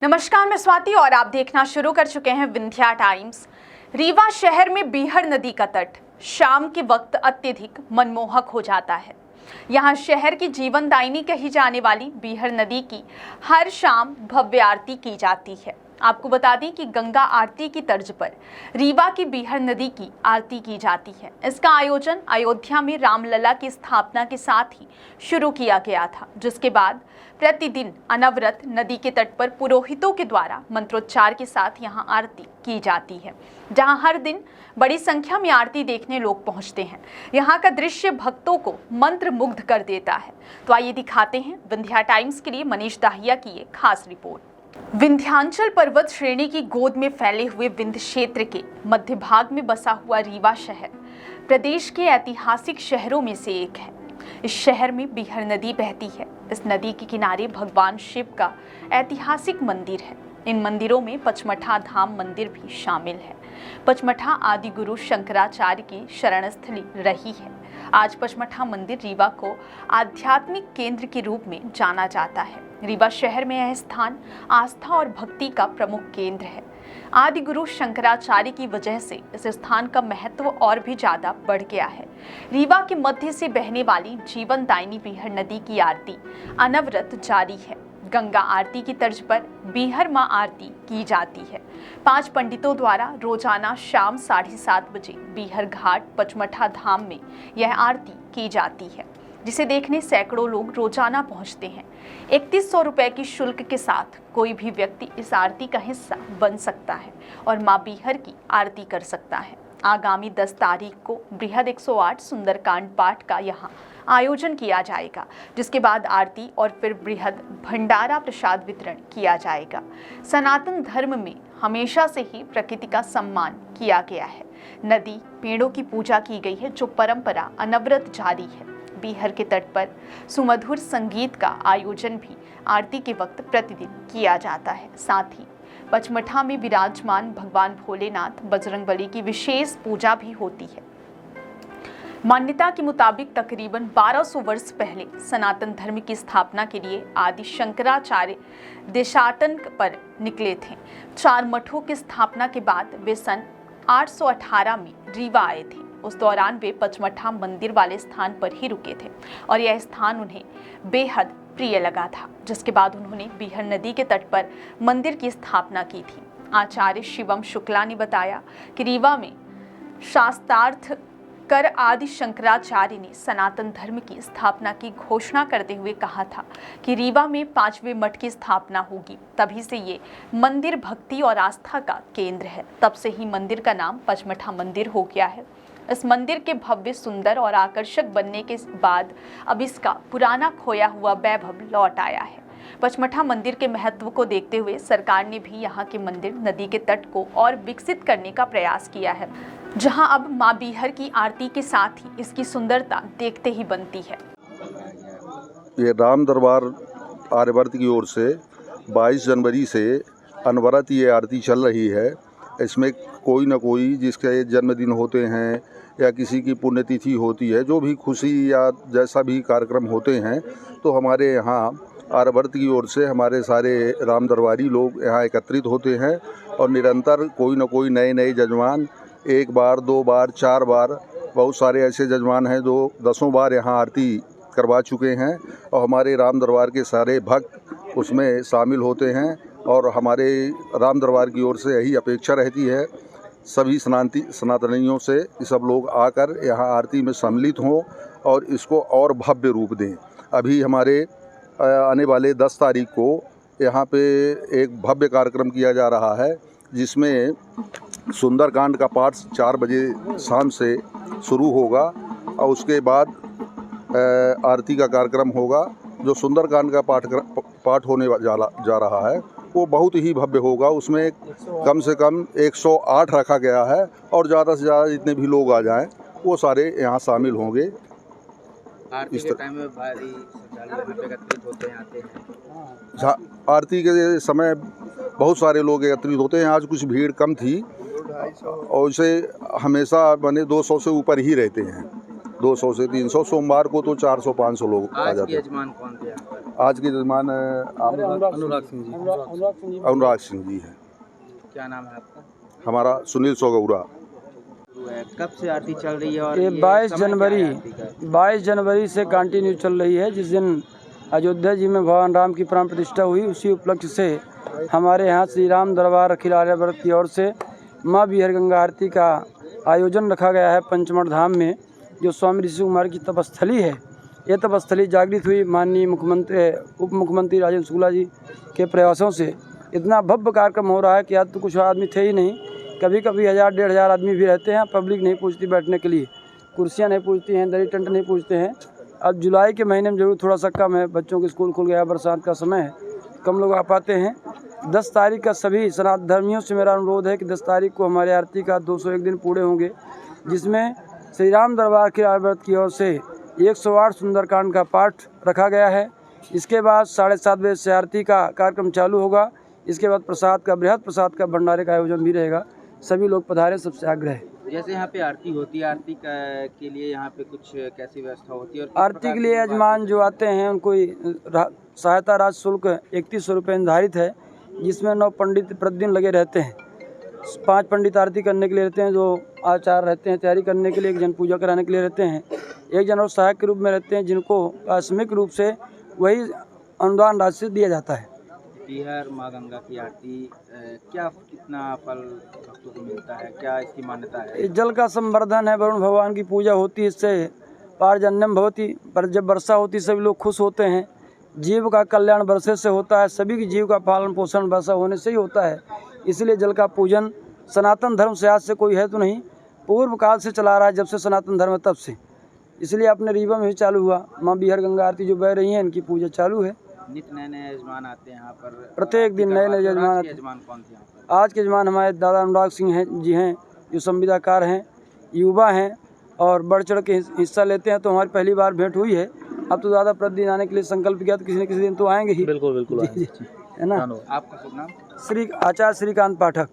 नमस्कार, मैं स्वाति और आप देखना शुरू कर चुके हैं विंध्या टाइम्स। रीवा शहर में बीहड़ नदी का तट शाम के वक्त अत्यधिक मनमोहक हो जाता है। यहाँ शहर की जीवनदायिनी कही जाने वाली बीहड़ नदी की हर शाम भव्य आरती की जाती है। आपको बता दें कि गंगा आरती की तर्ज पर रीवा की बीहड़ नदी की आरती की जाती है। इसका आयोजन अयोध्या में रामलला की स्थापना के साथ ही शुरू किया गया था, जिसके बाद प्रतिदिन अनवरत नदी के तट पर पुरोहितों के द्वारा मंत्रोच्चार के साथ यहाँ आरती की जाती है, जहाँ हर दिन बड़ी संख्या में आरती देखने लोग पहुँचते हैं। यहाँ का दृश्य भक्तों को मंत्र मुग्ध कर देता है। तो आइए दिखाते हैं विंध्या टाइम्स के लिए मनीष दाहिया की ये खास रिपोर्ट। विंध्याचल पर्वत श्रेणी की गोद में फैले हुए विंध्य क्षेत्र के मध्य भाग में बसा हुआ रीवा शहर प्रदेश के ऐतिहासिक शहरों में से एक है। इस शहर में बीहड़ नदी बहती है। इस नदी के किनारे भगवान शिव का ऐतिहासिक मंदिर है। इन मंदिरों में पचमढ़ा धाम मंदिर भी शामिल है। पचमढ़ा आदि गुरु शंकराचार्य की शरणस्थली रही है। आज पचमढ़ा मंदिर रीवा को आध्यात्मिक केंद्र के रूप में जाना जाता है। रीवा शहर में यह स्थान आस्था और भक्ति का प्रमुख केंद्र है। आदि गुरु शंकराचार्य की वजह से इस स्थान का महत्व और भी ज्यादा बढ़ गया है। रीवा के मध्य से बहने वाली जीवनदायिनी बीहड़ नदी की आरती अनवरत जारी है। गंगा आरती की तर्ज पर बीहड़ मां आरती की जाती है। 5 पंडितों द्वारा रोजाना शाम 7:30 बजे बीहड़ घाट पचमढ़ा धाम में यह आरती की जाती है, जिसे देखने सैकड़ों लोग रोजाना पहुंचते हैं। 3100 रुपए की शुल्क के साथ कोई भी व्यक्ति इस आरती का हिस्सा बन सकता है और मां बीहड़ की आरती कर सकता है। आगामी 10 तारीख को बृहद 108 सुंदरकांड पाठ का यहाँ आयोजन किया जाएगा, जिसके बाद आरती और फिर बृहद भंडारा प्रसाद वितरण किया जाएगा। सनातन धर्म में हमेशा से ही प्रकृति का सम्मान किया गया है। नदी पेड़ों की पूजा की गई है, जो परंपरा अनवरत जारी है। बीहड़ के तट पर सुमधुर संगीत का आयोजन भी आरती के वक्त प्रतिदिन किया जाता है। साथ ही पचमढ़ा में विराजमान भगवान भोलेनाथ बजरंगबली की विशेष पूजा भी होती है। मान्यता के मुताबिक तकरीबन 1200 वर्ष पहले सनातन धर्म की स्थापना के लिए आदि शंकराचार्य देशाटन पर निकले थे। 4 मठों की स्थापना के बाद वे सन 818 में रीवा आए थे। उस दौरान वे पचमढ़ा मंदिर वाले स्थान पर ही रुके थे और यह स्थान उन्हें बेहद प्रिय लगा था, जिसके बाद उन्होंने बीहड़ नदी के तट पर मंदिर की स्थापना की थी। आचार्य शिवम शुक्ला ने बताया कि रीवा में शास्त्रार्थ कर आदि शंकराचार्य ने सनातन धर्म की स्थापना की घोषणा करते हुए कहा था कि रीवा में 5वें मठ की स्थापना होगी। तभी से ये मंदिर भक्ति और आस्था का केंद्र है। तब से ही मंदिर का नाम पचमढ़ा मंदिर हो गया है। इस मंदिर के भव्य, सुंदर और आकर्षक बनने के बाद अब इसका पुराना खोया हुआ वैभव लौट आया है। पचमढ़ा मंदिर के महत्व को देखते हुए सरकार ने भी यहाँ के मंदिर नदी के तट को और विकसित करने का प्रयास किया है, जहाँ अब मां बीहड़ की आरती के साथ ही इसकी सुंदरता देखते ही बनती है। ये राम दरबार आर्यवर्त की ओर से 22 जनवरी से अनवरत ये आरती चल रही है। इसमें कोई ना कोई जिसके जन्मदिन होते हैं या किसी की पुण्यतिथि होती है, जो भी खुशी या जैसा भी कार्यक्रम होते हैं, तो हमारे यहाँ आर्यवर्त की ओर से हमारे सारे राम दरबारी लोग यहाँ एकत्रित होते हैं और निरंतर कोई ना कोई नए नए जजमान 1 बार 2 बार 4 बार, बहुत सारे ऐसे जजमान हैं जो 10 बार यहाँ आरती करवा चुके हैं और हमारे राम दरबार के सारे भक्त उसमें शामिल होते हैं। और हमारे राम दरबार की ओर से यही अपेक्षा रहती है सभी सनातनियों से कि सब लोग आकर यहाँ आरती में सम्मिलित हों और इसको और भव्य रूप दें। अभी हमारे आने वाले 10 तारीख को यहाँ पे एक भव्य कार्यक्रम किया जा रहा है, जिसमें सुंदरकांड का पाठ 4 बजे शाम से शुरू होगा और उसके बाद आरती का कार्यक्रम होगा। जो सुंदरकांड का पाठ होने जा रहा है वो बहुत ही भव्य होगा। उसमें कम से कम 108 रखा गया है और ज़्यादा से ज़्यादा जितने भी लोग आ जाएं वो सारे यहाँ शामिल होंगे। आरती के टाइम में भारी श्रद्धालु एकत्रित होते हैं, आते हैं। आरती के समय बहुत सारे लोग एकत्रित होते हैं। आज कुछ भीड़ कम थी और इसे हमेशा बने 200 से ऊपर ही रहते हैं, 200 से 300। सोमवार को तो 400-500 लोग आ जाते हैं। यजमान कौन थे? आज के यजमान अनुराग सिंह जी। अनुराग सिंह जी हैं। क्या नाम है आपका? हमारा सुनील सोगौरा। कब से आरती चल रही है और ये ये 22 समय क्या है जनवरी आरती का? 22 जनवरी से कंटिन्यू चल रही है। जिस दिन अयोध्या जी में भगवान राम की प्राण प्रतिष्ठा हुई, उसी उपलक्ष्य से हमारे यहाँ श्री राम दरबार अखिल आर्यावर्त की ओर से माँ बीहर गंगा आरती का आयोजन रखा गया है पंचमढ़ धाम में, जो स्वामी ऋषि कुमार की तपस्थली है। ये तपस्थली जागृत हुई माननीय मुख्यमंत्री उप मुख्यमंत्री राजेंद्र शुक्ला जी के प्रयासों से। इतना भव्य कार्यक्रम हो रहा है कि आज तो कुछ आदमी थे ही नहीं, कभी कभी 1000-1500 आदमी भी रहते हैं। पब्लिक नहीं पूछती बैठने के लिए, कुर्सियां नहीं पूछती हैं, दरी टेंट नहीं पूछते हैं। अब जुलाई के महीने में जरूर थोड़ा सा कम है, बच्चों के स्कूल खुल गया, बरसात का समय है, कम लोग आ पाते हैं। 10 तारीख का सभी सनातन धर्मियों से मेरा अनुरोध है कि 10 तारीख को हमारे आरती का 201 दिन पूरे होंगे, जिसमें श्री राम दरबार अखिल आर्यावर्त की ओर से 108 सुंदरकांड का पाठ रखा गया है। इसके बाद 7:30 बजे से आरती का कार्यक्रम चालू होगा। इसके बाद प्रसाद का, बृहद प्रसाद का भंडारे का आयोजन भी रहेगा। सभी लोग पधारे, सबसे आग्रह है। जैसे यहाँ पे आरती होती है, आरती के लिए यहाँ पे कुछ कैसी व्यवस्था होती है? और किस आरती प्रकार के लिए की यजमान जो आते हैं उनको सहायता राशि शुल्क 3100 रुपये निर्धारित है, जिसमें 9 पंडित प्रतिदिन लगे रहते हैं। 5 पंडित आरती करने के लिए रहते हैं, जो आचार्य रहते हैं तैयारी करने के लिए, 1 जन पूजा कराने के लिए रहते हैं, 1 जन और सहायक के रूप में रहते हैं, जिनको आकस्मिक रूप से वही अनुदान राशि दिया जाता है। बीहर माँ गंगा की आरती क्या कितना फल भक्तों को मिलता है, क्या इसकी मान्यता है? ये जल का संवर्धन है, वरुण भगवान की पूजा होती है, इससे पारजन्यम भवति, पर जब वर्षा होती है सभी लोग खुश होते हैं। जीव का कल्याण वर्षे से होता है, सभी की जीव का पालन पोषण वर्षा होने से ही होता है। इसलिए जल का पूजन सनातन धर्म से आज से कोई है तो नहीं, पूर्व काल से चला रहा है, जब से सनातन धर्म है तब से। इसलिए अपने रीवा में भी चालू हुआ, माँ बीहर गंगा आरती जो बह रही हैं, इनकी पूजा चालू है। नित्य नए नए यजमान आते हैं यहाँ पर, प्रत्येक दिन नए नए यजमान आते हैं। यजमान कौन थे यहाँ पर? आज के यजमान हमारे दादा अनुराग सिंह हैं, जो संविदाकार हैं, युवा हैं और बढ़ चढ़ के हिस्सा लेते हैं। तो हमारी पहली बार भेंट हुई है। अब तो ज़्यादा प्रतिदिन आने के लिए संकल्प किया, तो किसी न किसी दिन तो आएंगे ही। बिल्कुल है ना। आपका शुभ नाम? आचार्य श्रीकांत पाठक।